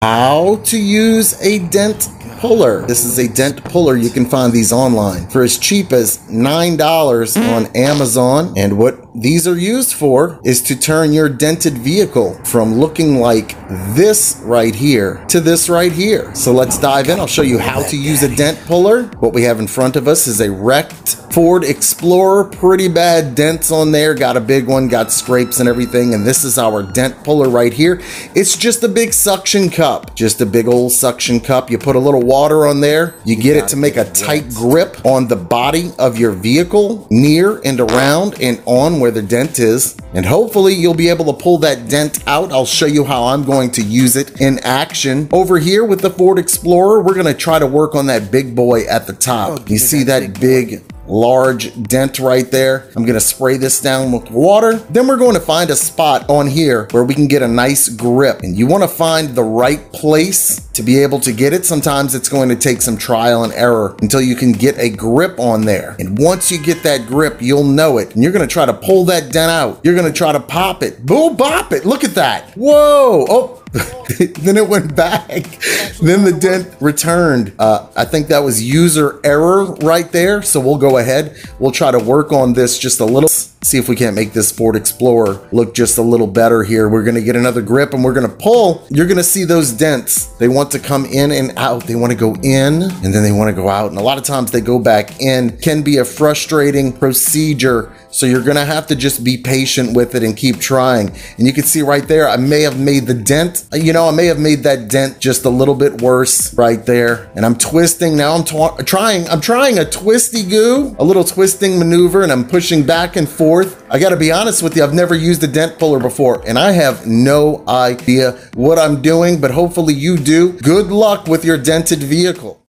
How to use a dent puller. This is a dent puller. You can find these online for as cheap as $9 on Amazon. And what these are used for is to turn your dented vehicle from looking like this right here to this right here. So let's dive in. I'll show you how to use a dent puller. What we have in front of us is a wrecked Ford Explorer. Pretty bad dents on there. Got a big one, got scrapes and everything. And this is our dent puller right here. It's just a big suction cup, just a big old suction cup. You put a little water on there. You get it to make a tight grip on the body of your vehicle, near and around and on where the dent is. And hopefully you'll be able to pull that dent out. I'll show you how I'm going to use it in action. Over here with the Ford Explorer, we're going to try to work on that big boy at the top. You see that big large dent right there? I'm gonna spray this down with water. Then we're going to find a spot on here where we can get a nice grip. And you want to find the right place to be able to get it. Sometimes it's going to take some trial and error until you can get a grip on there. And once you get that grip, you'll know it. And you're gonna try to pull that dent out. You're gonna try to pop it. Boom, bop it. Look at that. Whoa. Oh. Then it went back. Then the dent returned. I think that was user error right there. So we'll go ahead. We'll try to work on this just a little. See if we can't make this Ford Explorer look just a little better here. We're gonna get another grip and we're gonna pull. You're gonna see those dents. They want to come in and out. They want to go in and then they want to go out. And a lot of times they go back in. Can be a frustrating procedure. So you're gonna have to just be patient with it and keep trying. And you can see right there, I may have made the dent, I may have made that dent just a little bit worse right there. And I'm twisting, now I'm trying a twisty goo, a little twisting maneuver, and I'm pushing back and forth. I gotta be honest with you, I've never used a dent puller before, and I have no idea what I'm doing, but hopefully you do. Good luck with your dented vehicle.